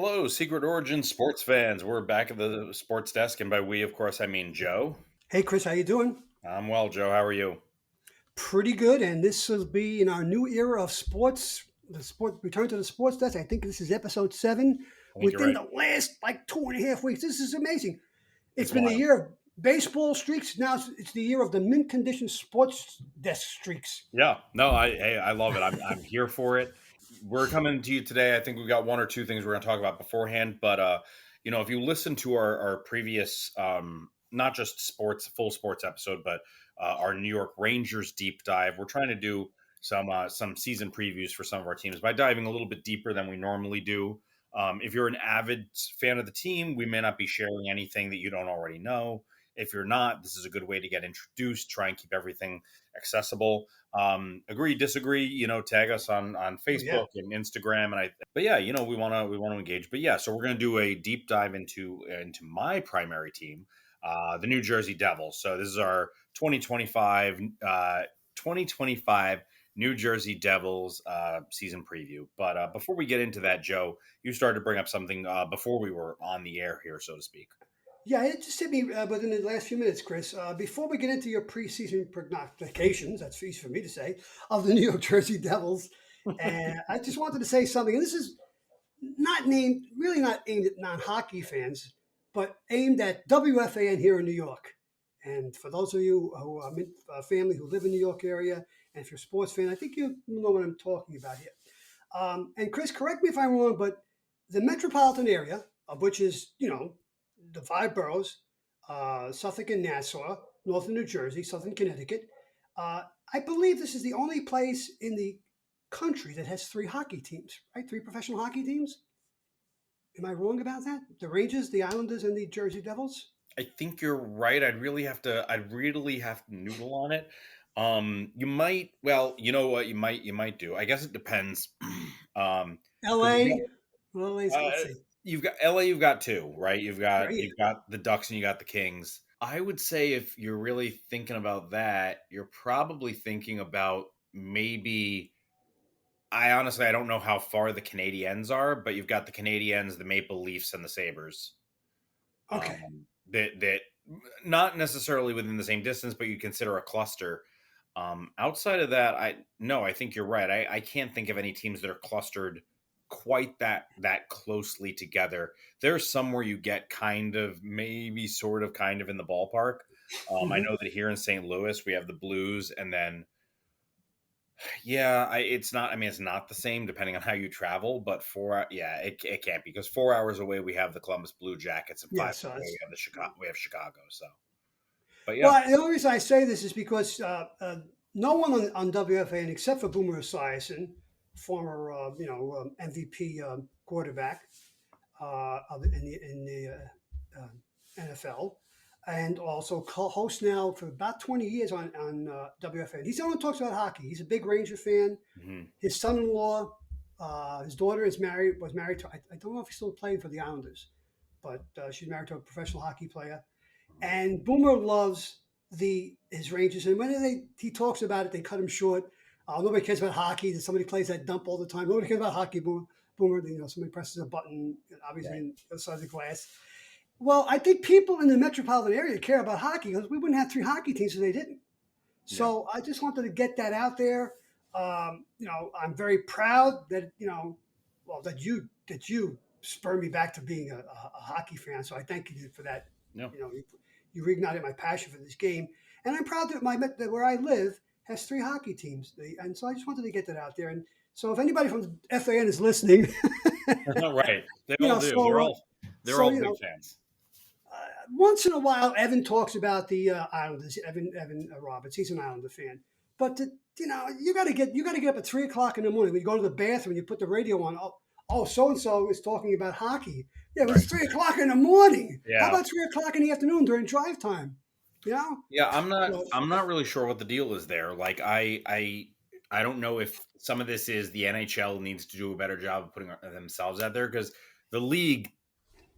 Hello, Secret Origin sports fans. We're back at the sports desk, and by we, of course, I mean Joe. Hey Chris, how you doing? I'm well, Joe. How are you? Pretty good, and this will be in our new era of sports. The sport return to the sports desk. I think this is episode 7. I think you're Within right. the last like 2.5 weeks, this is amazing. It's It's been the wild. year of baseball streaks. Now it's the year of the mint condition sports desk streaks. Yeah, no, I love it. I'm here for it. We're coming to you today. I think we've got one or two things we're going to talk about beforehand, but if you listen to our previous, not just full sports episode, but our New York Rangers deep dive, we're trying to do some season previews for some of our teams by diving a little bit deeper than we normally do. If you're an avid fan of the team, we may not be sharing anything that you don't already know. If you're not, this is a good way to get introduced. Try and keep everything accessible. Agree, disagree, tag us on Oh yeah. Facebook and Instagram. But yeah, we want to engage. But yeah, so we're going to do a deep dive into my primary team, the New Jersey Devils. So this is our 2025 New Jersey Devils season preview. But before we get into that, Joe, you started to bring up something before we were on the air here, so to speak. Yeah, it just hit me within the last few minutes, Chris. Before we get into your preseason prognostications, that's easy for me to say, of the New York Jersey Devils, and I just wanted to say something. And this is really not aimed at non-hockey fans, but aimed at WFAN here in New York. And for those of you who are family who live in the New York area, and if you're a sports fan, I think you know what I'm talking about here. And Chris, correct me if I'm wrong, but the metropolitan area, of which is the five boroughs, Suffolk and Nassau, northern New Jersey, southern Connecticut. I believe this is the only place in the country that has three hockey teams, right? Three professional hockey teams. Am I wrong about that? The Rangers, the Islanders, and the Jersey Devils. I think you're right. I'd really have to noodle on it. You might, well, you know what you might do. I guess it depends. Because L.A. Well, let's uh, see. you've got LA, you've got two, right? You've got Right here. you've got the Ducks and you got the Kings. I would say if you're really thinking about that, you're probably thinking about maybe. I don't know how far the Canadiens are, but you've got the Canadiens, the Maple Leafs, and the Sabres. Okay. That not necessarily within the same distance, but you consider a cluster. Outside of that, I think you're right. I can't think of any teams that are clustered quite that closely together. There's somewhere you get kind of maybe sort of kind of in the ballpark. I Hmm. know that here in St. Louis we have the Blues, and then yeah, it's not. I mean, it's not the same depending on how you travel, but yeah, it can't be because 4 hours away we have the Columbus Blue Jackets, and Yeah. 5 So hours away it's, we have Chicago. So, but yeah, well, the only reason I say this is because no one on WFAN except for Boomer Esiason, former MVP quarterback in the NFL, and also co-host now for about 20 years on WFAN. He's the one who talks about hockey. He's a big Ranger fan. hmm His son-in-law, his daughter was married to. I don't know if he's still playing for the Islanders, but she's married to a professional hockey player. And Boomer loves the his Rangers, and when he talks about it, they cut him short. Nobody cares about hockey. Somebody plays that dump all the time. Nobody cares about hockey. Boomer, somebody presses a button, obviously right, in the other side of the glass. Well, I think people in the metropolitan area care about hockey because we wouldn't have three hockey teams if they didn't. yeah, So I just wanted to get that out there. I'm very proud that well, that you spurred me back to being a hockey fan. So I thank you for that. no, You reignited my passion for this game, and I'm proud that where I live has three hockey teams. And so I just wanted to get that out there. And so if anybody from FAN is listening, right, they you all know, do. so They're so all big fans. once in a while, Evan talks about the Islanders. Evan Roberts, he's an Islander fan. But you got to get up at 3 o'clock in the morning. When you go to the bathroom, you put the radio on. Oh, so and so is talking about hockey. Yeah, it was Right. 3 o'clock in the morning. How Yeah, about 3 o'clock in the afternoon during drive time? You know. yeah. I'm not. So, I'm not really sure what the deal is there. Like, I don't know if some of this is the NHL needs to do a better job of putting themselves out there because the league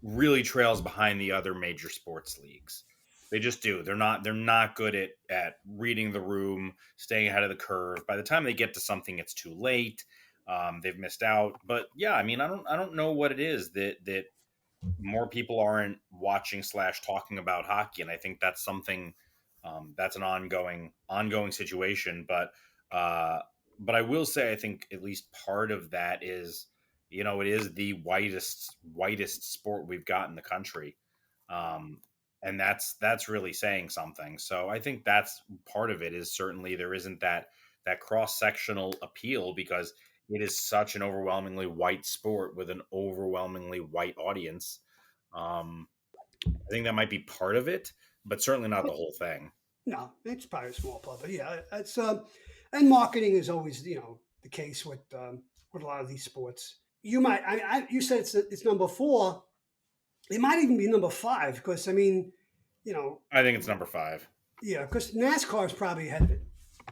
really trails behind the other major sports leagues. They just do. They're not good at reading the room, staying ahead of the curve. By the time they get to something, it's too late. They've missed out, but yeah, I mean, I don't know what it is that more people aren't watching slash talking about hockey, and I think that's something that's an ongoing situation. Uh, but I will say, I think at least part of that is, it is the whitest sport we've got in the country, um, and that's really saying something. So I think that's part of it. Is certainly there isn't that cross sectional appeal because it is such an overwhelmingly white sport with an overwhelmingly white audience. um, I think that might be part of it, but certainly not the whole thing. No, it's probably a small part, but yeah, it's and marketing is always the case with a lot of these sports. You said it's number four. It might even be number five because I mean, you know, I think it's number five. yeah, because NASCAR is probably ahead of it.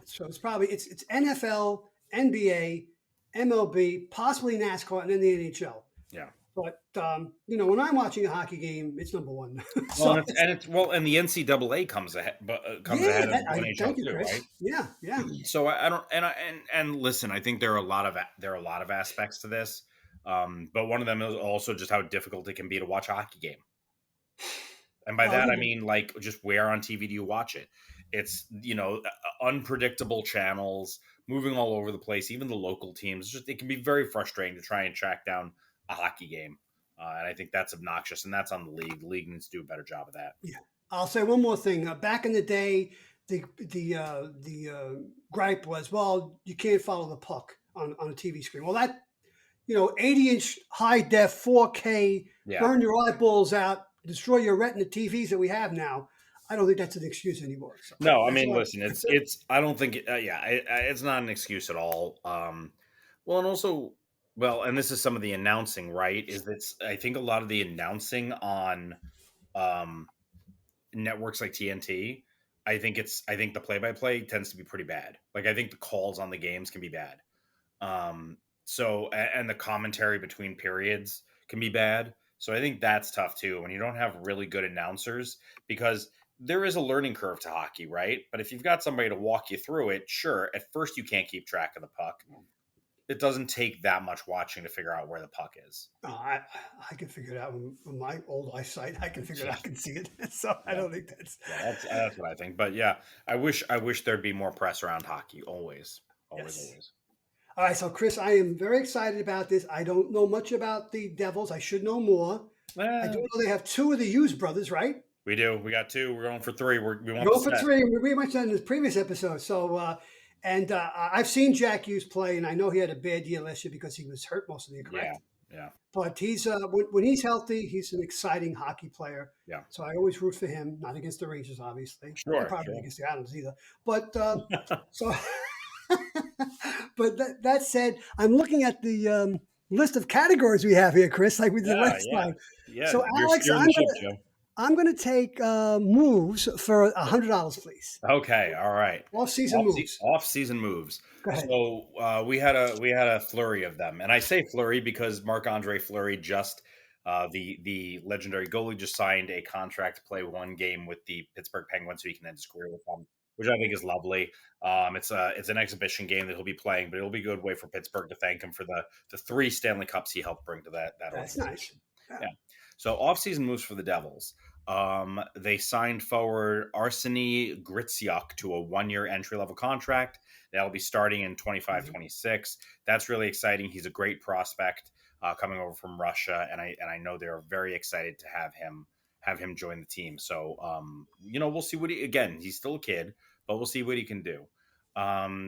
So it's NFL, NBA, MLB, possibly NASCAR, and then the NHL. Yeah. But when I'm watching a hockey game, it's number one. Well, So and the NCAA comes ahead, but comes yeah, ahead of I NHL thank you, too, right? Chris. Yeah, yeah. So I don't, and listen, I think there are a lot of aspects to this, but one of them is also just how difficult it can be to watch a hockey game. And by Well, that, I mean, like, just where on TV do you watch it? It's, unpredictable channels moving all over the place, even the local teams. Just, it can be very frustrating to try and track down a hockey game. And I think that's obnoxious, and that's on the league. The league needs to do a better job of that. yeah. I'll say one more thing. Back in the day, the gripe was, well, you can't follow the puck on a TV screen. Well, that 80-inch high def 4K, Yeah. burn your eyeballs out, destroy your retina TVs that we have now. I don't think that's an excuse anymore. So No, I that's mean, why. listen, I don't think, it's not an excuse at all. Well, and also, well, and this is some of the announcing, right? Is that I think a lot of the announcing on, um, networks like TNT, I think the play by play tends to be pretty bad. Like, I think the calls on the games can be bad. And the commentary between periods can be bad. So I think that's tough too when you don't have really good announcers, because there is a learning curve to hockey, right? But if you've got somebody to walk you through it, sure, at first you can't keep track of the puck. It doesn't take that much watching to figure out where the puck is. Oh, I can figure it out with my old eyesight. I can figure it Yeah. out. I can see it. So I Yeah. don't think that's Yeah, that's what I think. But yeah, I wish there'd be more press around hockey. Always, always, yes. always. All right, so Chris, I am very excited about this. I don't know much about the Devils. I should know more. I do Eh, know they have two of the Hughes brothers, right? we do. We got two. We're going for three. We want the Go for set. three. We mentioned that in the previous episode. So, I've seen Jack Hughes play, and I know he had a bad year last year because he was hurt most of the year, Yeah, correct? yeah, But he's when he's healthy, he's an exciting hockey player. yeah. So I always root for him. Not against the Rangers, obviously, and Sure, probably not sure. against the Islanders either. But so, but that said, I'm looking at the list of categories we have here, Chris, like we did Yeah, last yeah, time. yeah. So, You're Alex, steering the ship, Joe. I'm gonna take moves for $100, please. Okay, all right. Off-season moves. Off season moves. Go ahead. So we had a flurry of them, and I say flurry because Marc Andre Fleury just the legendary goalie just signed a contract to play one game with the Pittsburgh Penguins, so he can end his career with them, which I think is lovely. It's an exhibition game that he'll be playing, but it'll be a good way for Pittsburgh to thank him for the three Stanley Cups he helped bring to that That's nice. organization. Yeah. Yeah. So off season moves for the Devils. They signed forward Arseny Gritsyuk to a 1 year entry level contract. That'll be starting in 25 Mhm. 26. That's really exciting. He's a great prospect coming over from Russia, and I know they're very excited to have him join the team. So we'll see what he's still a kid, but we'll see what he can do.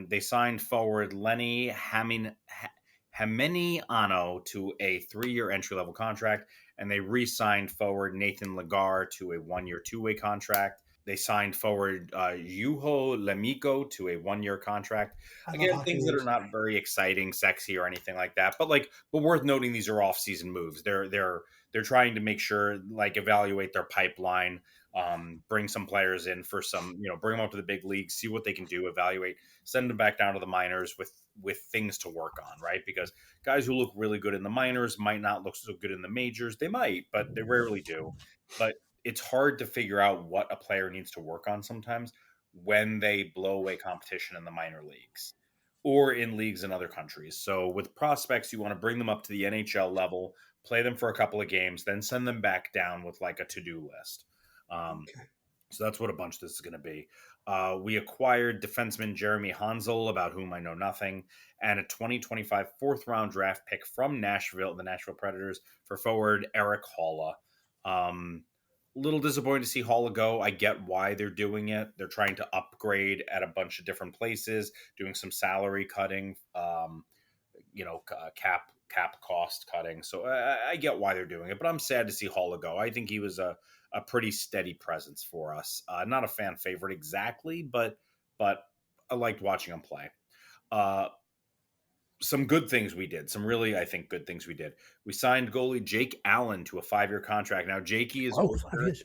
They signed forward Lenny Hameniano to a 3 year entry level contract, and they re-signed forward Nathan Lagar to a 1 year two-way contract. They signed forward Juho Lemiko to a 1 year contract. I love Again, hockey things that are moves. not very exciting, sexy, or anything like that. But worth noting, these are off-season moves. They're trying to make sure, like, evaluate their pipeline, bring some players in for some, bring them up to the big leagues, see what they can do, evaluate, send them back down to the minors with things to work on, right? Because guys who look really good in the minors might not look so good in the majors. They might, but they rarely do. But it's hard to figure out what a player needs to work on sometimes when they blow away competition in the minor leagues. or in leagues in other countries. So with prospects, you want to bring them up to the NHL level, play them for a couple of games, then send them back down with like a to-do list. Um, Okay. so that's what a bunch of this is going to be. We acquired defenseman Jeremy Hansel, about whom I know nothing, and a 2025 fourth round draft pick from Nashville, the Nashville Predators, for forward Eric Halla. Little disappointed to see Halla go. I get why they're doing it. They're trying to upgrade at a bunch of different places, doing some salary cutting, cap cost cutting. So I get why they're doing it, but I'm sad to see Halla go. I think he was a pretty steady presence for us. Not a fan favorite exactly, but I liked watching him play. Uh, some good things we did. Some really, I think, good things we did. We signed goalie Jake Allen to a 5-year contract. Now, Jakey is Oh, 5 years.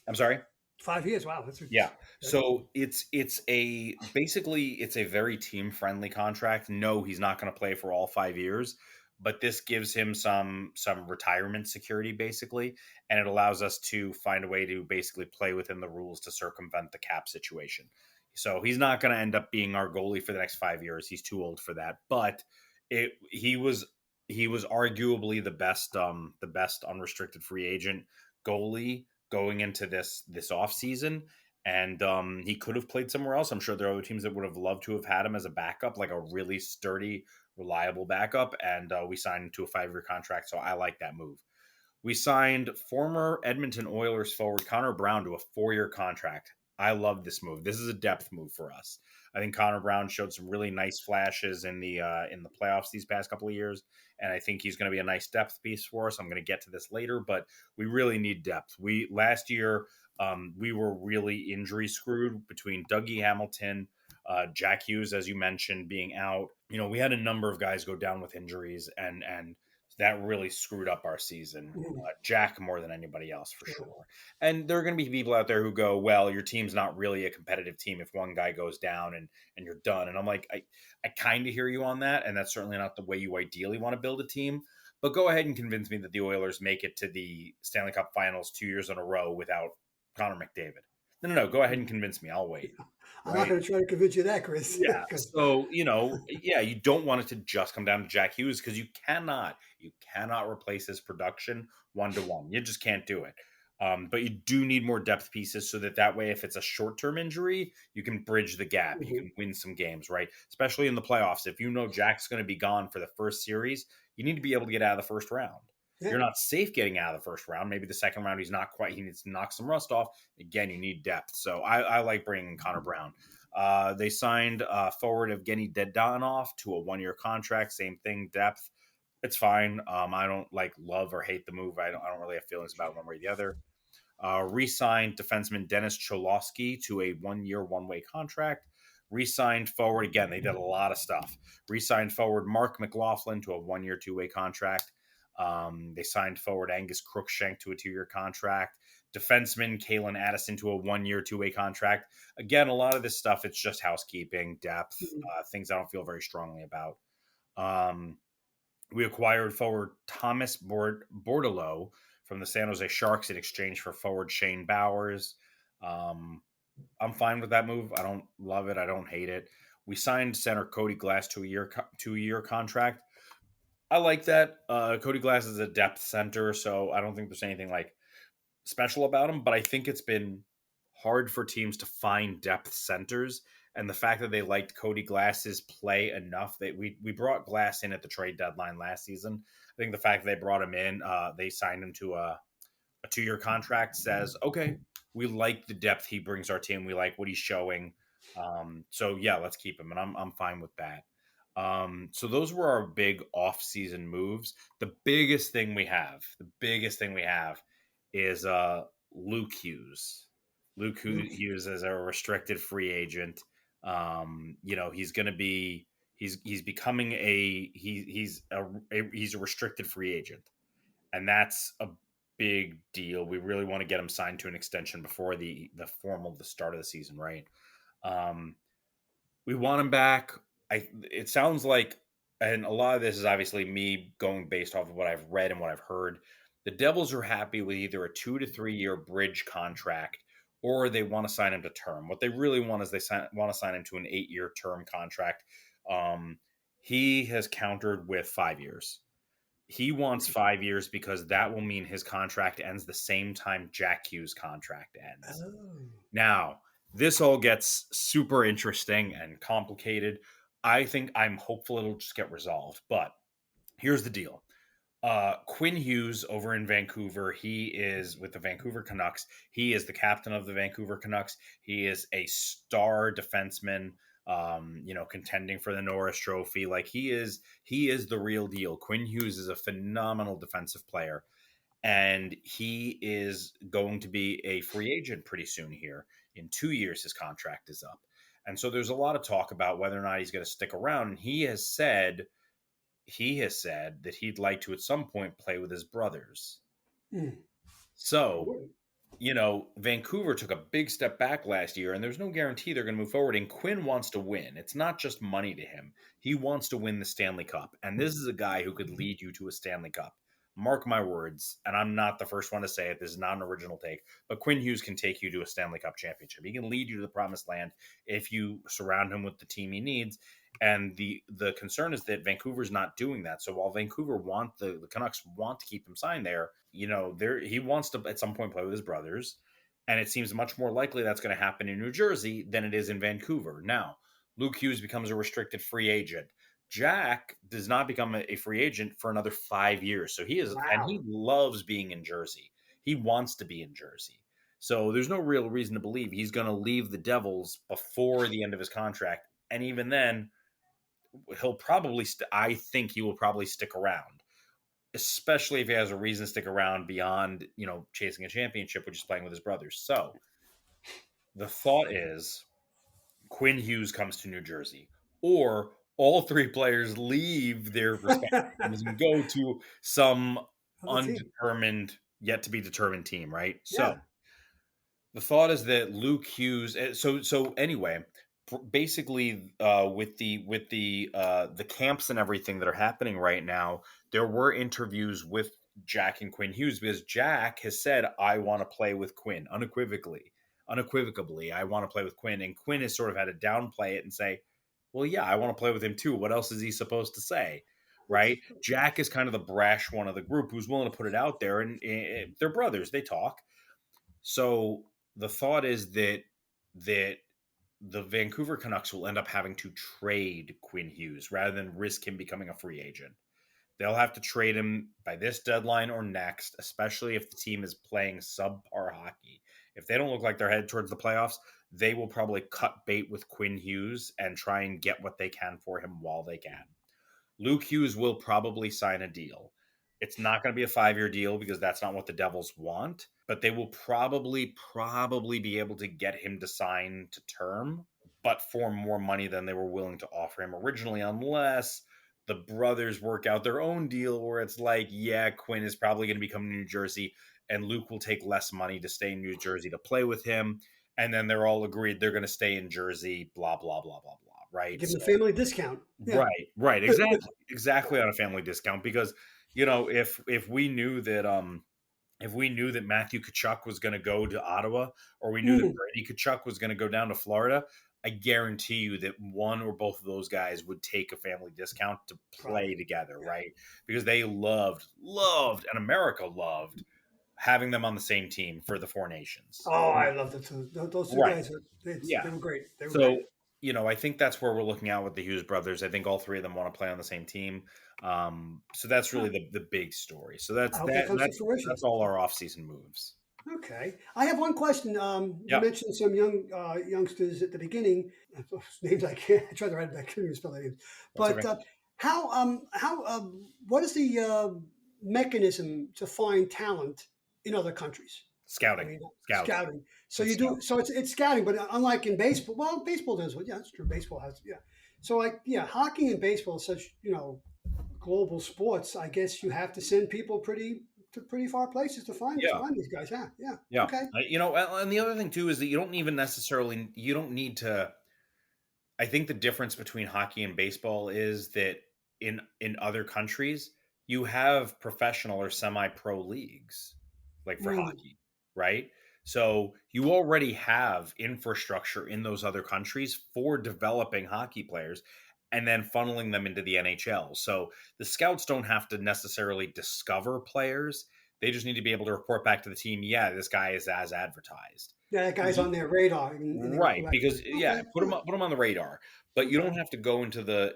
I'm sorry. 5 years. Wow, that's Yeah. good. So it's a basically it's a very team friendly contract. No, he's not going to play for all 5 years, but this gives him some retirement security basically, and it allows us to find a way to basically play within the rules to circumvent the cap situation. So he's not going to end up being our goalie for the next 5 years. He's too old for that. But it he was arguably the best unrestricted free agent goalie going into this off season, and he could have played somewhere else. I'm sure there are other teams that would have loved to have had him as a backup, like a really sturdy, reliable backup. And we signed him to a 5-year contract, so I like that move. We signed former Edmonton Oilers forward Connor Brown to a 4-year contract. I love this move. This is a depth move for us. I think Connor Brown showed some really nice flashes in the playoffs these past couple of years, and I think he's going to be a nice depth piece for us. I'm going to get to this later, but we really need depth. We last year we were really injury screwed between Dougie Hamilton, Jack Hughes, as you mentioned, being out. We had a number of guys go down with injuries, and that really screwed up our season. Mhm. Jack more than anybody else for Sure. sure. And there are going to be people out there who go, "Well, your team's not really a competitive team if one guy goes down and you're done." And I'm like, I kind of hear you on that, and that's certainly not the way you ideally want to build a team. But go ahead and convince me that the Oilers make it to the Stanley Cup Finals 2 years in a row without Connor McDavid. No. Go ahead and convince me. I'll wait. I'm not Right? going to try to convince you of that, Chris. Yeah. 'Cause- So, yeah, you don't want it to just come down to Jack Hughes because you cannot replace his production 1-to-1. You just can't do it. But you do need more depth pieces so that way, if it's a short-term injury, you can bridge the gap. You Mhm. can win some games, right? Especially in the playoffs. If you know Jack's going to be gone for the first series, you need to be able to get out of the first round. Yeah. You're not safe getting out of the first round. Maybe the second round, he's not quite. He needs to knock some rust off. Again, you need depth. So I like bringing Connor Brown. They signed forward Evgeny Dedanov to a 1-year contract. Same thing, depth. It's fine. I don't love or hate the move. I don't really have feelings about it one way or the other. Re-signed defenseman Dennis Cholowski to a 1-year, one-way contract. Re-signed forward again. They did a lot of stuff. Re-signed forward Mark McLaughlin to a 1-year, two-way contract. They signed forward Angus Crookshank to a 2-year contract. Defenseman Kalen Addison to a 1-year, two-way contract. Again, a lot of this stuff, it's just housekeeping, depth, Mhm. things I don't feel very strongly about. Um, we acquired forward Thomas Bordelot from the San Jose Sharks in exchange for forward Shane Bowers. Um, I'm fine with that move. I don't love it. I don't hate it. We signed center Cody Glass to a 2-year contract. I like that. Cody Glass is a depth center, so I don't think there's anything special about him, but I think it's been hard for teams to find depth centers. And the fact that they liked Cody Glass's play enough that we brought Glass in at the trade deadline last season. I think the fact that they brought him in, they signed him to a 2-year contract says, okay, we like the depth he brings our team. We like what he's showing. So yeah, let's keep him. And I'm fine with that. So those were our big off-season moves. The biggest thing we have is Luke Hughes. Luke. Hughes is a restricted free agent. He's going to be he's becoming he's a restricted free agent, and that's a big deal. We really want to get him signed to an extension before the start of the season, right? Um, we want him back. It sounds like, and a lot of this is obviously me going based off of what I've read and what I've heard. The Devils are happy with either a 2 to 3 year bridge contract or they want to sign him to term. What they really want is want to sign him to an 8-year term contract. Um, he has countered with 5 years. He wants 5 years because that will mean his contract ends the same time Jack Hughes' contract ends. Oh. Now, this all gets super interesting and complicated. I think I'm hopeful it'll just get resolved. But here's the deal. Quinn Hughes over in Vancouver, he is with the Vancouver Canucks. He is the captain of the Vancouver Canucks. He is a star defenseman, contending for the Norris Trophy. Like he is the real deal. Quinn Hughes is a phenomenal defensive player, and he is going to be a free agent pretty soon here. In 2 years, his contract is up. And so there's a lot of talk about whether or not he's going to stick around. And he has said that he'd like to at some point play with his brothers. Hmm. So, Vancouver took a big step back last year, and there's no guarantee they're going to move forward. And Quinn wants to win. It's not just money to him. He wants to win the Stanley Cup. And this is a guy who could lead you to a Stanley Cup. Mark my words, and I'm not the first one to say it. This is not an original take, but Quinn Hughes can take you to a Stanley Cup championship. He can lead you to the promised land if you surround him with the team he needs. And the concern is that Vancouver's not doing that. So while Vancouver the Canucks want to keep him signed there, he wants to at some point play with his brothers. And it seems much more likely that's going to happen in New Jersey than it is in Vancouver. Now, Luke Hughes becomes a restricted free agent. Jack does not become a free agent for another 5 years. So he Wow. loves being in Jersey. He wants to be in Jersey. So there's no real reason to believe he's going to leave the Devils before the end of his contract. And even then, he'll probably, I think he will probably stick around, especially if he has a reason to stick around beyond, chasing a championship, which is playing with his brothers. So the thought is Quinn Hughes comes to New Jersey, or all three players leave their respective teams and go to some Other team. undetermined, yet to be determined team, right? So Yeah. the thought is that Luke Hughes. So anyway, basically, with the camps and everything that are happening right now, there were interviews with Jack and Quinn Hughes because Jack has said, "I want to play with Quinn unequivocally. I want to play with Quinn," and Quinn has sort of had to downplay it and say, "Well, yeah, I want to play with him too. What else is he supposed to say?" Right? Jack is kind of the brash one of the group who's willing to put it out there, and they're brothers. They talk. So the thought is that the Vancouver Canucks will end up having to trade Quinn Hughes rather than risk him becoming a free agent. They'll have to trade him by this deadline or next, especially if the team is playing subpar hockey. If they don't look like they're headed towards the playoffs, they will probably cut bait with Quinn Hughes and try and get what they can for him while they can. Luke Hughes will probably sign a deal. It's not going to be a 5-year deal because that's not what the Devils want, but they will probably be able to get him to sign to term, but for more money than they were willing to offer him originally, unless the brothers work out their own deal where it's like, yeah, Quinn is probably going to be coming to New Jersey and Luke will take less money to stay in New Jersey to play with him. And then they're all agreed they're going to stay in Jersey, blah, blah, blah, blah, blah. Right. Give them So a family discount. Yeah. right, exactly on a family discount because if we knew that Matthew Kachuk was going to go to Ottawa or we knew that Mm. Brady Kachuk was going to go down to Florida, I guarantee you that one or both of those guys would take a family discount to play Probably. together, Yeah. right? Because they loved, and America loved having them on the same team for the Four Nations. Oh, I love the two. Those two Right. guys. Yeah. They were great. They were So, great. I think that's where we're looking at with the Hughes brothers. I think all three of them want to play on the same team. So that's really Huh. the big story. So that's I hope that that comes to that's fruition. that's all our off-season moves. Okay. I have one question. You Yeah, mentioned some youngsters at the beginning. Names I can't. I tried to write it. I couldn't even spell their names. that's But okay. how what is the mechanism to find talent in other countries? I Scouting. mean, Scouts. scouting. So It's you do. scouting. So it's scouting, but unlike in baseball. Well, baseball does. Well, yeah, that's true. Baseball has. Yeah. So hockey and baseball is such global sports. I guess you have to send people to pretty far places to Yeah. find these guys. Yeah. Yeah. Yeah. Okay. And the other thing too is that you don't need to. I think the difference between hockey and baseball is that in other countries you have professional or semi-pro leagues like for Mm. hockey, right? So you already have infrastructure in those other countries for developing hockey players. and then funneling them into the NHL. So the scouts don't have to necessarily discover players. They just need to be able to report back to the team, yeah, this guy is as advertised. Yeah, that guy's on their radar, and they Right, report back to because you. yeah, Okay, all right, put them on the radar, but you okay. don't have to go into the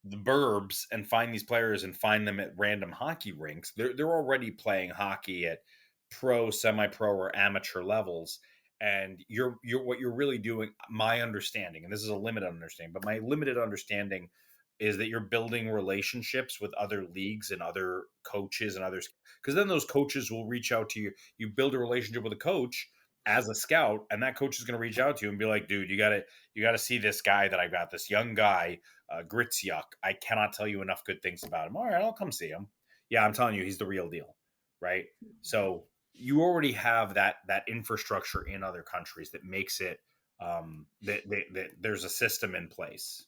the burbs and find these players and find them at random hockey rinks. They're already playing hockey at pro, semi-pro, or amateur levels, and you're what you're really doing. My understanding, and this is a limited understanding, but my limited understanding is that you're building relationships with other leagues and other coaches and others, because then those coaches will reach out to you. You build a relationship with a coach as a scout, and that coach is going to reach out to you and be like, dude, you got to see this guy that I got, this young guy, Gritsuk. I cannot tell you enough good things about him. All right, I'll come see him. Yeah, I'm telling you, he's the real deal, right? So you already have that infrastructure in other countries that makes it that there's a system in place.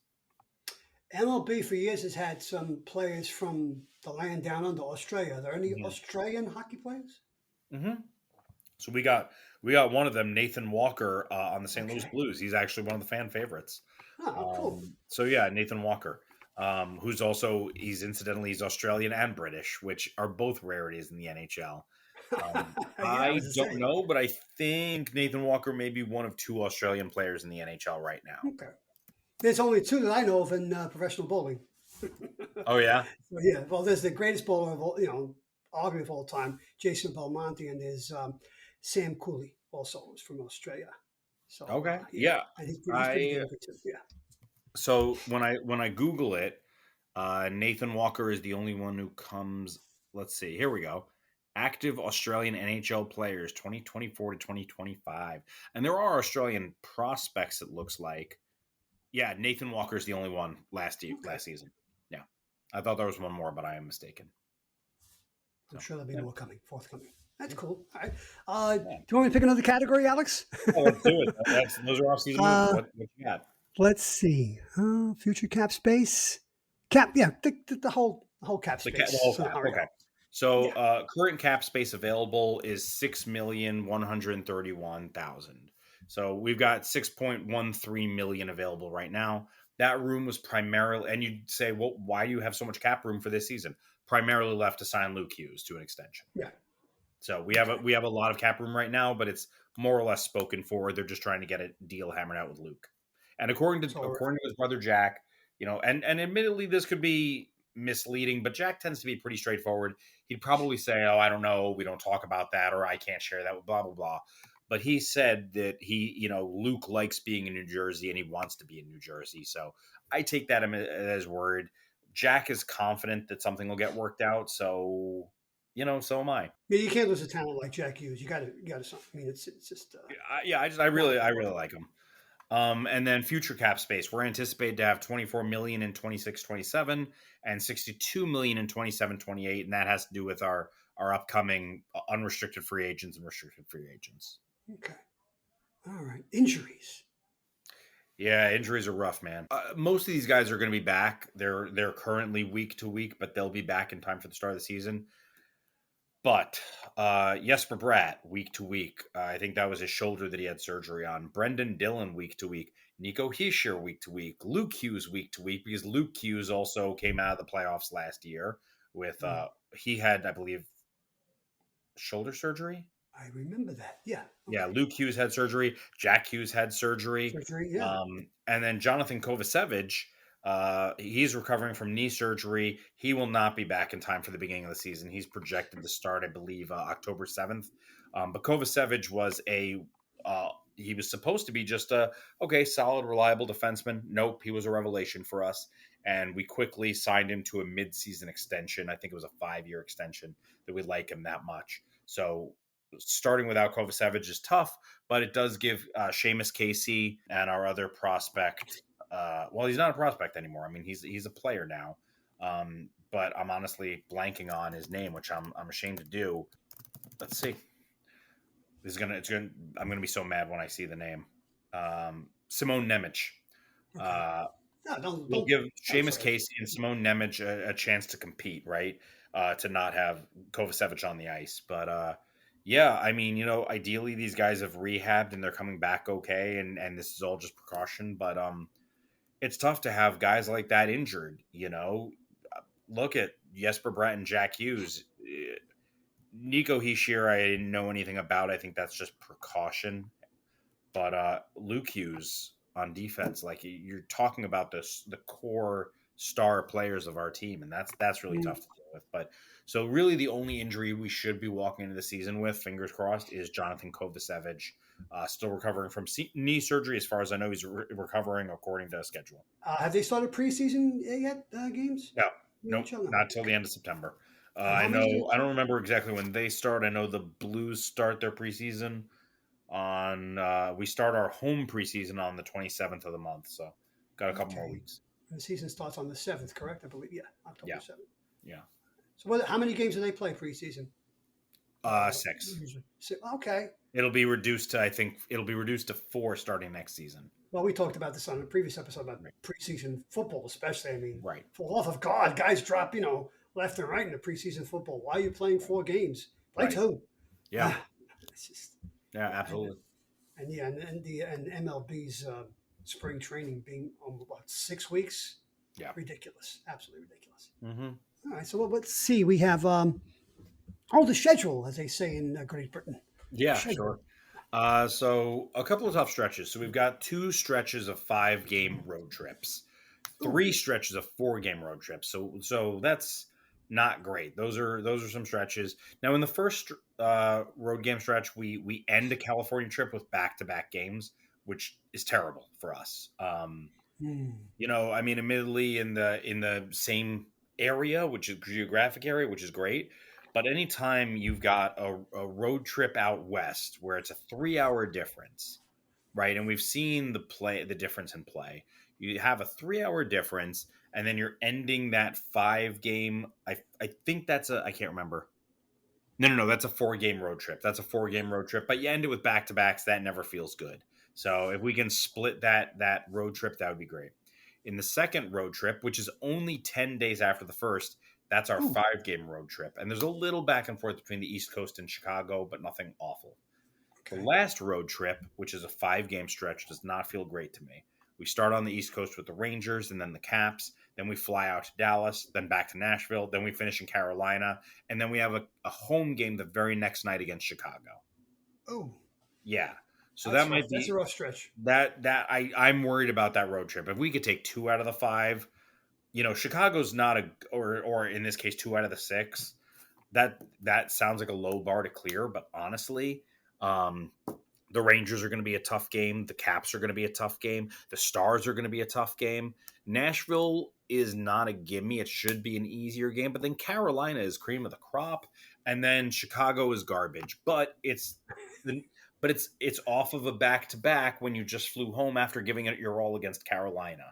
MLB for years has had some players from the land down under Australia. Are there any Mm-hmm. Australian hockey players? Mm-hmm. So we got one of them, Nathan Walker, on the St. Louis Okay. Blues. He's actually one of the fan favorites. Oh, cool. So yeah, Nathan Walker, who's also he's Australian and British, which are both rarities in the NHL. Yeah, I I was to don't say. know, but I think Nathan Walker may be one of two Australian players in the NHL right now. Okay. There's only two that I know of in professional bowling. Oh yeah, So, yeah, well, there's the greatest bowler of all, arguably of all time, Jason Belmonte, and there's Sam Cooley, also is from Australia. So okay, yeah, yeah. and he's pretty I damn good too. Yeah. So when I Google it, Nathan Walker is the only one who comes. Let's see. Here we go. Active Australian NHL players 2024 to 2025. And there are Australian prospects, it looks like. Yeah, Nathan Walker is the only one Okay. last season. Yeah. I thought there was one more, but I am mistaken. I'm So, sure there'll be yeah. more coming, forthcoming. That's Yeah. cool. All right. Do Yeah. you want me to pick another category, Alex? Oh, let's do it. Those are off-season moves. uh, What you got? let's see. Future cap space. Cap. Yeah. The whole cap The space whole cap. Okay. scenario. So Yeah. current cap space available is 6,131,000. So we've got 6.13 million available right now. That room was primarily, and you'd say, well, why do you have so much cap room for this season? Primarily left to sign Luke Hughes to an extension. Yeah. So Okay. we have a lot of cap room right now, but it's more or less spoken for. They're just trying to get a deal hammered out with Luke. And So according to his brother Jack, and admittedly this could be misleading, but Jack tends to be pretty straightforward. He'd probably say, "Oh, I don't know, we don't talk about that, or I can't share that," blah blah blah. But he said that Luke likes being in New Jersey and he wants to be in New Jersey. So I take that as word. Jack is confident that something will get worked out. So so am I. yeah, you can't lose a talent like Jack Hughes. You got to. I mean, it's just I not really going to work. like him. And then future cap space, we're anticipated to have 24 million in 26-27 and 62 million in 27-28, and that has to do with our upcoming unrestricted free agents and restricted free agents. Okay. All right. Injuries. Yeah, injuries are rough, man. Most of these guys are going to be back. They're currently week to week, but they'll be back in time for the start of the season. But Jesper Bratt, week to week. I think that was his shoulder that he had surgery on. Brendan Dillon, week to week. Nico Hischier, week to week. Luke Hughes, week to week, because Luke Hughes also came out of the playoffs last year with, Mm, he had, I believe, shoulder surgery. I remember that. Yeah. Yeah, Okay. Luke Hughes had surgery. Jack Hughes had surgery. Surgery. Yeah. And then Jonathan Kovacevic, he's recovering from knee surgery. He will not be back in time for the beginning of the season. He's projected to start, I believe, October 7th. But Kovacevic was he was supposed to be just solid, reliable defenseman. Nope, he was a revelation for us. And we quickly signed him to a mid-season extension. I think it was a 5-year extension that we like him that much. So starting without Kovacevic is tough, but it does give Seamus Casey and our other prospect. Well, he's not a prospect anymore. I mean, he's a player now. But I'm honestly blanking on his name, which I'm ashamed to do. Let's see. I'm gonna be so mad when I see the name. Simone Nemec. Okay. Uh, No, don't we'll don't. give I'm Seamus sorry. Casey and Simone Nemec a chance to compete, right? To not have Kovacevic on the ice. But yeah, I mean, ideally these guys have rehabbed and they're coming back okay, and this is all just precaution. But it's tough to have guys like that injured. Look at Jesper Bratt and Jack Hughes. Nico Hischier, I didn't know anything about. I think that's just precaution. But Luke Hughes on defense, like you're talking about the core star players of our team, and that's really Mm. tough to deal with. But so really, the only injury we should be walking into the season with, fingers crossed, is Jonathan Kovacevic, still recovering from knee surgery. As far as I know, he's recovering according to schedule. Have they started preseason yet? Games? No, The nope, NHL? No. not till the Okay. end of September. And I how many know I games? don't remember exactly when they start. I know the Blues start their preseason on we start our home preseason on the 27th of the month, so got a couple more Okay. weeks. And the season starts on the 7th, correct? I believe. Yeah, October Yeah, 7th. yeah. So how many games do they play preseason? Six. Usually. Okay. It'll be reduced to, I think it'll be reduced to four starting next season. Well, we talked about this on a previous episode about Right. preseason football, especially. I mean, Right. for the love of God, guys drop, left and right in the preseason football. Why are you playing 4 games? Play Right. two. Yeah. Ah, it's just, Yeah, and, absolutely. and yeah, and MLB's spring training being what 6 weeks? Yeah. Ridiculous, absolutely ridiculous. Mm-hmm. All right, so let's see. We have the schedule, as they say in Great Britain. Yeah, Schedule. sure. So a couple of tough stretches. So we've got two stretches of 5 game road trips, Ooh, 3 stretches of 4 game road trips. So that's not great. Those are some stretches. Now in the first road game stretch, we end a California trip with back-to-back games, which is terrible for us. hmm. I mean, admittedly in the same area, which is geographic area, which is great. But anytime you've got a road trip out west where it's a 3 hour difference, right? And we've seen the difference in play. You have a 3 hour difference, and then you're ending that 5 game. I think I can't remember. No, that's a 4 game road trip. That's a 4 game road trip, but you end it with back to backs. That never feels good. So if we can split that road trip, that would be great. In the second road trip, which is only 10 days after the first, that's our Ooh, 5 game road trip, and there's a little back and forth between the East Coast and Chicago, but nothing awful. The okay. last road trip, which is a 5 game stretch, does not feel great to me. We start on the East Coast with the Rangers and then the Caps. Then we fly out to Dallas, then back to Nashville. Then we finish in Carolina. And then we have a home game the very next night against Chicago. Oh, Yeah. So that's that rough. might That's a be rough stretch. I'm worried about that road trip. If we could take 2 out of the 5, Chicago's not or in this case 2 out of the 6. That sounds like a low bar to clear, but honestly, um, the Rangers are going to be a tough game. The Caps are going to be a tough game. The Stars are going to be a tough game. Nashville is not a gimme. It should be an easier game, but then Carolina is cream of the crop, and then Chicago is garbage. But it's off of a back to back when you just flew home after giving it your all against Carolina.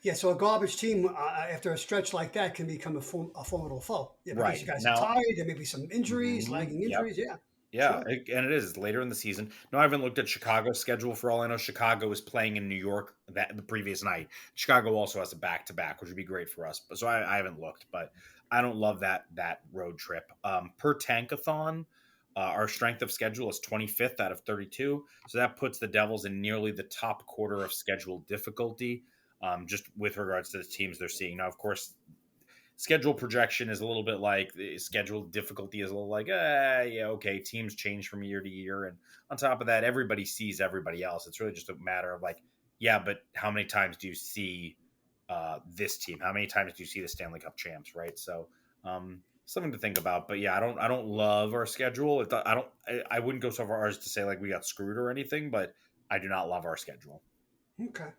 Yeah, so a garbage team after a stretch like that can become a formidable foe. Yeah, because Right you guys are now, tired. There may be some injuries, lagging yep. injuries. Yeah, Yeah, sure. and it is later in the season. No, I haven't looked at Chicago's schedule. For all I know, Chicago is playing in New York the previous night. Chicago also has a back to back, which would be great for us. But so I haven't looked, but I don't love that road trip. Per tankathon, our strength of schedule is 25th out of 32, so that puts the Devils in nearly the top quarter of schedule difficulty. Just with regards to the teams they're seeing now, of course, schedule projection is a little bit like the schedule difficulty is a little like, yeah, okay, teams change from year to year. And on top of that, everybody sees everybody else. It's really just a matter of like, yeah, but how many times do you see this team? How many times do you see the Stanley Cup champs? Right. So, something to think about. But yeah, I don't love our schedule. I wouldn't go so far as to say like we got screwed or anything, but I do not love our schedule. Okay.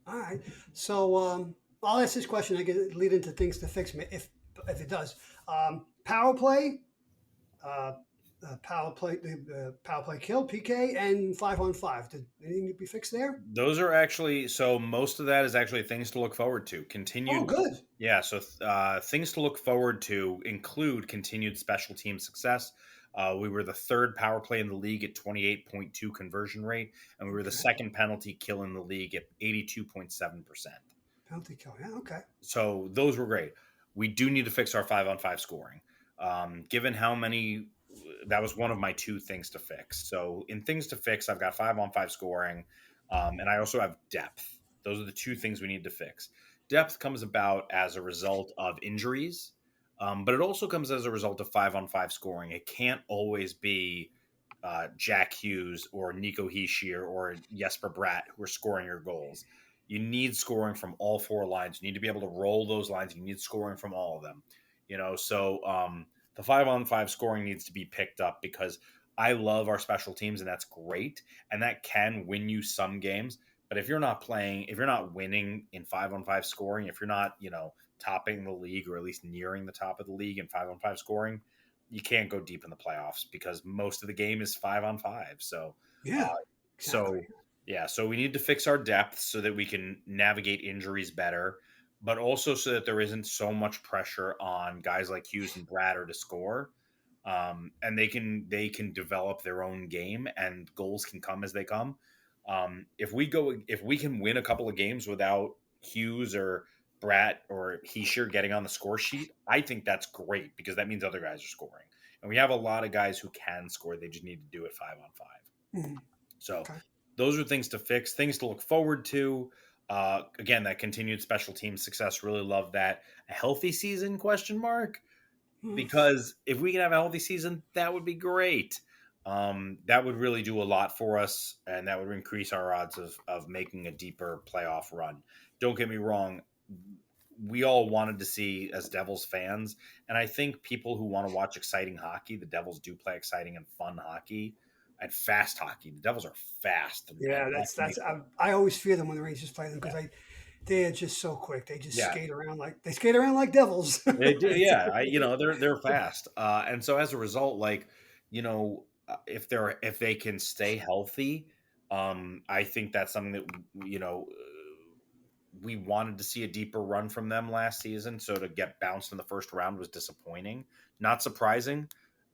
All right. So I'll ask this question. I can lead into things to fix me if it does. Power play, uh, power play kill PK and 5-on-5. Did anything need to be fixed there? Those are actually so most of that is actually things to look forward to. Oh, Continued, good. yeah. So things to look forward to include continued special team success. We were the third power play in the league at 28.2 conversion rate, and we were the Okay. second penalty kill in the league at 82.7%. Penalty kill. Yeah. Okay. So those were great. We do need to fix our 5-on-5 scoring. Given how many, that was one of my two things to fix. So in things to fix, I've got 5-on-5 scoring, and I also have depth. Those are the two things we need to fix. Depth comes about as a result of injuries, but it also comes as a result of 5-on-5 scoring. It can't always be Jack Hughes or Nico Heishier or Jesper Bratt who are scoring your goals. You need scoring from all four lines. You need to be able to roll those lines. You need scoring from all of them. So the 5-on-5 scoring needs to be picked up because I love our special teams and that's great. And that can win you some games. But if you're not playing, if you're not winning in 5-on-5 scoring, if you're not, topping the league or at least nearing the top of the league in 5-on-5 scoring, you can't go deep in the playoffs because most of the game is 5-on-5. So, uh, Yeah, exactly. so yeah, so we need to fix our depth so that we can navigate injuries better, but also so that there isn't so much pressure on guys like Hughes and Bratter to score. And they can develop their own game, and goals can come as they come. If we can win a couple of games without Hughes or Bratt or Heischer getting on the score sheet, I think that's great because that means other guys are scoring. And we have a lot of guys who can score. They just need to do it 5-on-5. Mhm. So Okay. those are things to fix, things to look forward to. Again, that continued special team success. Really love that. A healthy season? Question mark. Mhm. Because if we can have a healthy season, that would be great. That would really do a lot for us, and that would increase our odds of making a deeper playoff run. Don't get me wrong. We all wanted to see as Devils fans, and I think people who want to watch exciting hockey, the Devils do play exciting and fun hockey and fast hockey. The Devils are fast, and Yeah, that that's makes it. I always fear them when the Rangers play them Yeah, because they are just so quick. They just yeah, skate around like devils. they do. Yeah, they're fast, and so as a result, if they can stay healthy, I think that's something that we wanted to see a deeper run from them last season. So to get bounced in the first round was disappointing, not surprising.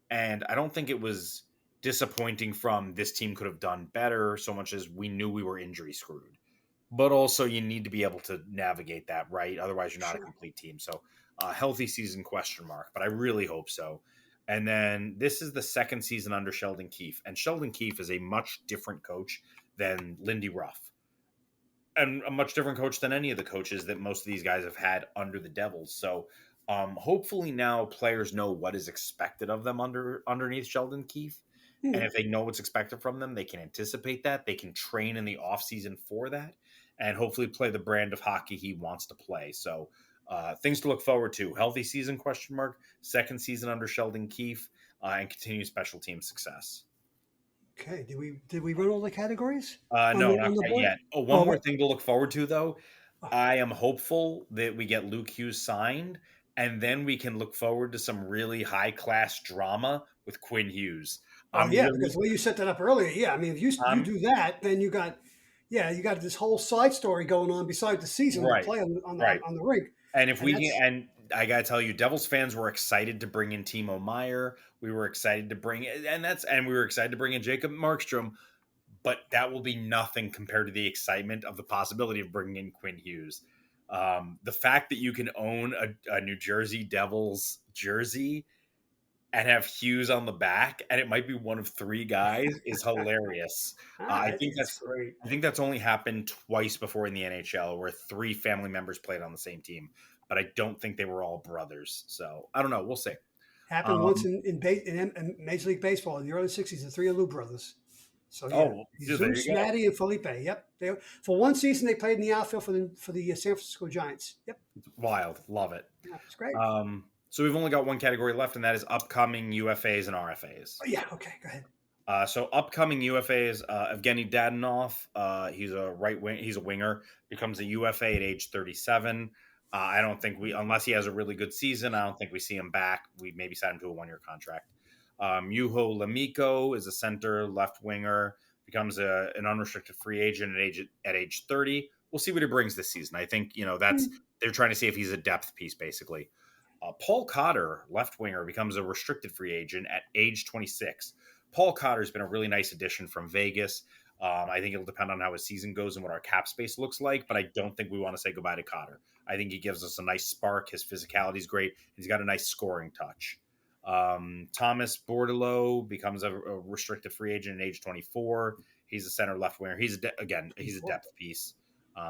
And I don't think it was disappointing from this team could have done better so much as we knew we were injury screwed. But also you need to be able to navigate that, right? Otherwise you're not a Sure. complete team. So healthy season question mark, but I really hope so. And then this is the second season under Sheldon Keefe. And Sheldon Keefe is a much different coach than Lindy Ruff and a much different coach than any of the coaches that most of these guys have had under the Devils. So hopefully now players know what is expected of them underneath Sheldon Keefe. And Hmm. if they know what's expected from them, they can anticipate that. They can train in the offseason for that and hopefully play the brand of hockey he wants to play. So things to look forward to. Healthy season question mark, second season under Sheldon Keefe, and continued special team success. Okay. Did we run all the categories No, on not the quite board? yet. Oh, one Oh, more what? thing to look forward to, though. Oh, I am hopeful that we get Luke Hughes signed, and then we can look forward to some really high class drama with Quinn Hughes. oh, I'm yeah, because really, the way you set that up earlier, yeah. I mean, if you I'm do that, then you got this whole side story going on beside the season with the right, play on the right. on the rink, And if and we can, that's and I gotta tell you, Devils fans were excited to bring in Timo Meyer. We were excited to bring, and we were excited to bring in Jacob Markstrom. But that will be nothing compared to the excitement of the possibility of bringing in Quinn Hughes. The fact that you can own a New Jersey Devils jersey and have Hughes on the back, and it might be one of three guys, is hilarious. I think it's great. I think that's only happened twice before in the NHL, where three family members played on the same team, but I don't think they were all brothers. So I don't know. We'll see. Happened once Um, in Major League Baseball in the early '60s. The three Alou brothers. So yeah, oh, dude, there you Zeus, go. Matty, and Felipe. Yep. For one season they played in the outfield for the San Francisco Giants. Yep. Wild, love it. Yeah, it's great. So we've only got one category left, and that is upcoming UFAs and RFAs. Oh, yeah. Okay. Go ahead. So upcoming UFAs, Evgeny Dadonov, he's a right wing, he's a winger, becomes a UFA at age 37. I don't think unless he has a really good season, I don't think we see him back. We maybe sign him to a 1 year contract. Yuho Lamiko is a center left winger, becomes an unrestricted free agent at age 30. We'll see what he brings this season. I think Hmm. they're trying to see if he's a depth piece, basically. Paul Cotter, left winger, becomes a restricted free agent at age 26. Paul Cotter has been a really nice addition from Vegas. I think it'll depend on how his season goes and what our cap space looks like, but I don't think we want to say goodbye to Cotter. I think he gives us a nice spark. His physicality is great. He's got a nice scoring touch. Thomas Bordelot becomes a restricted free agent at age 24. He's a center left winger. He's a He's depth piece.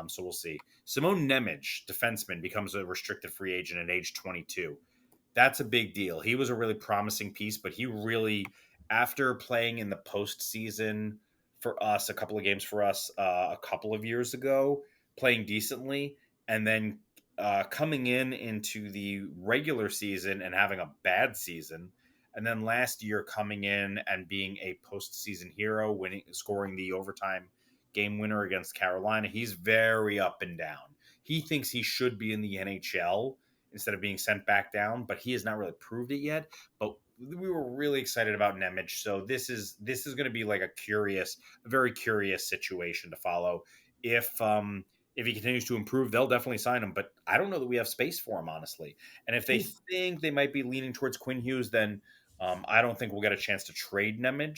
So we'll see. Simone Nemec, defenseman, becomes a restricted free agent at age 22. That's a big deal. He was a really promising piece, but he really, after playing in the postseason for us, a couple of games for us a couple of years ago, playing decently, and then coming into the regular season and having a bad season, and then last year coming in and being a postseason hero, winning, scoring the overtime game winner against Carolina. He's very up and down. He thinks he should be in the NHL instead of being sent back down, but he has not really proved it yet. But we were really excited about Nemec, so this is going to be like a very curious situation to follow. If he continues to improve, they'll definitely sign him. But I don't know that we have space for him, honestly. And if they think they might be leaning towards Quinn Hughes, then I don't think we'll get a chance to trade Nemec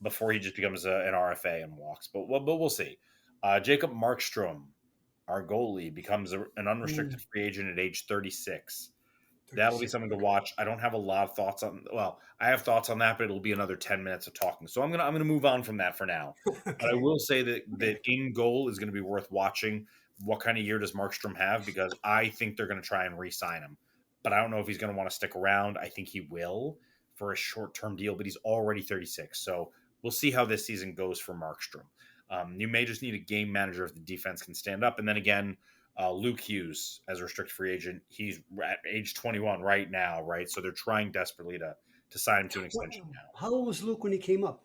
before he just becomes an RFA and walks. But we'll see. Jacob Markstrom, our goalie, becomes an unrestricted free agent at age 36. That'll be 36. something to watch. I don't have a lot of thoughts on. Well, I have thoughts on that, but it'll be another 10 minutes of talking. So I'm gonna move on from that for now. But I Okay. will say that in goal is going to be worth watching. What kind of year does Markstrom have? Because I think they're going to try and re-sign him, but I don't know if he's going to want to stick around. I think he will for a short-term deal, but he's already 36, so we'll see how this season goes for Markstrom. You may just need a game manager if the defense can stand up, and then again, Luke Hughes as a restricted free agent. He's at age 21 right now, right? So they're trying desperately to sign him to an What, extension now. how old was Luke when he came up?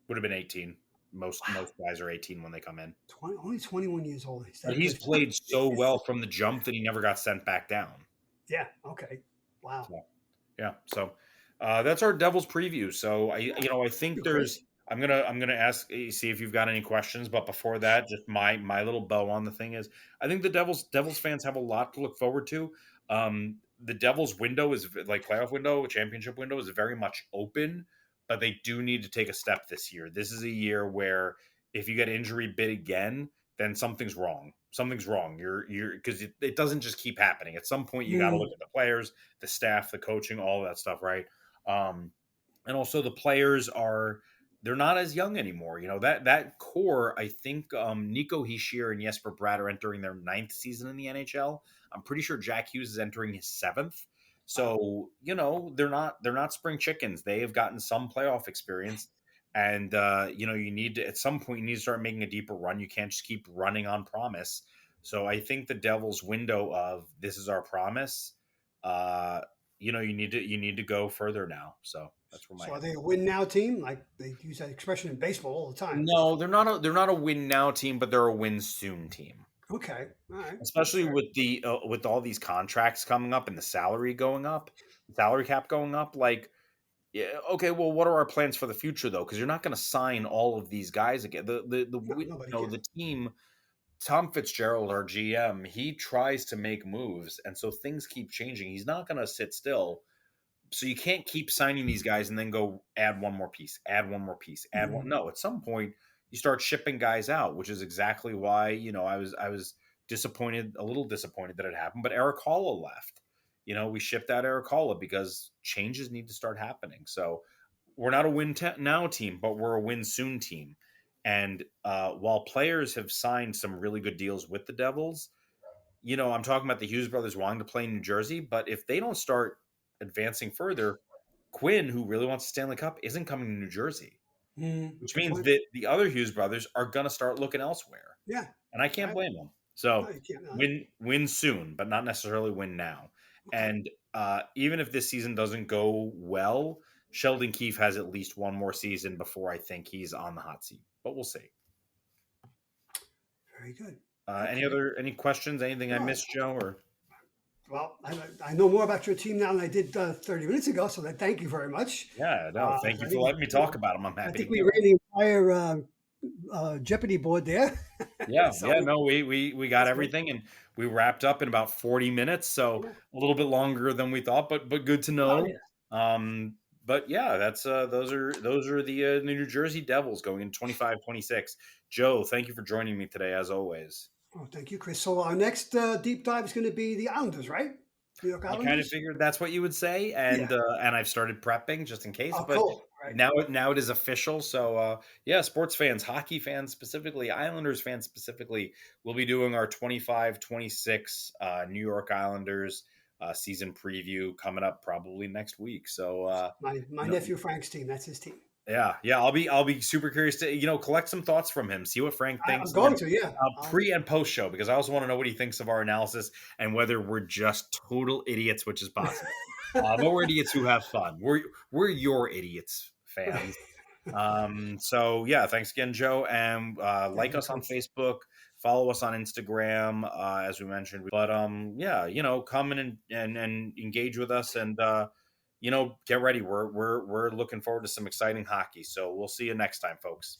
Would have been 18. Wow. Most guys are 18 when they come in. 20, only 21 years old. He's But that he's good. played so well from the jump that he never got sent back down. Yeah. Okay. Wow. So, yeah. So that's our Devils preview. So Yeah. I think You, Chris. I'm gonna ask see if you've got any questions. But before that, just my little bow on the thing is, I think the Devils fans have a lot to look forward to. The Devils window is like playoff window, championship window is very much open, but they do need to take a step this year. This is a year where if you get injury bit again, then something's wrong. Something's wrong. You're because it doesn't just keep happening. At some point, you got to look Mm, at the players, the staff, the coaching, all of that stuff, right? Um, and also the players are they're not as young anymore. That core. I think Nico Hischier and Jesper Bratt are entering their ninth season in the NHL. I'm pretty sure Jack Hughes is entering his seventh. wow. So they're not spring chickens. They have gotten some playoff experience, and you need to at some point you need to start making a deeper run. You can't just keep running on promise. So I think the Devils' window of this is our promise. Uh, you need to go further now. So that's where my So are head. they a win now team? Like they use that expression in baseball all the time. No, they're not a win now team, but they're a win soon team. Okay. All right. That's Especially fair. with all these contracts coming up and the salary going up, salary cap going up. Like, yeah, okay, well, what are our plans for the future though? Because you're not going to sign all of these guys again. No, nobody can. The team. Tom Fitzgerald, our GM, he tries to make moves, and so things keep changing. He's not going to sit still. So you can't keep signing these guys and then go add one more piece, add one more piece, add one. Mhm. No, at some point you start shipping guys out, which is exactly why I was disappointed, a little disappointed that it happened. But Eric Holla left. We shipped out Eric Holla because changes need to start happening. So we're not a now team, but we're a win soon team. And while players have signed some really good deals with the Devils, I'm talking about the Hughes brothers wanting to play in New Jersey, but if they don't start advancing further, Quinn, who really wants a Stanley Cup, isn't coming to New Jersey, which Good means point. that the other Hughes brothers are going to start looking elsewhere, Yeah. and I can't Right. blame them. No, So you can't. No. win soon, but not necessarily win now. Okay. And even if this season doesn't go well, Sheldon Keefe has at least one more season before I think he's on the hot seat. But we'll see. Very good. Any Okay. other any questions? Anything I No, missed, Joe? Or well, I know more about your team now than I did 30 minutes ago, so thank you very much. yeah, no. Thank you I for think letting me talk about them. I'm I happy to think we do it. ran the entire Jeopardy board there. Yeah, So yeah, no, we got that's good. everything and we wrapped up in about 40 minutes, so Yeah. a little bit longer than we thought, but good to Oh know. yeah. But yeah, that's those are the New Jersey Devils going in 25-26. Joe, thank you for joining me today as always. Oh, thank you, Chris. So our next deep dive is going to be the Islanders, right? New York I kind of Islanders. figured that's what you would say, Yeah. and I've started prepping just in case, Oh, but cool. Right. now it is official. So yeah, sports fans, hockey fans specifically, Islanders fans specifically, we'll be doing our 25-26 New York Islanders season preview coming up probably next week. So My you know, nephew Frank's team. That's his team. yeah, I'll be super curious to collect some thoughts from him, see what Frank I'm thinks, and going then to, yeah. pre and post show, because I also want to know what he thinks of our analysis and whether we're just total idiots, which is possible. But we're idiots who have fun. We're your idiots, fans. So yeah, thanks again, Joe, and Thank like you, us on Chris. Facebook, follow us on Instagram, as we mentioned. But yeah, come in and engage with us, and get ready. We're looking forward to some exciting hockey. So we'll see you next time, folks.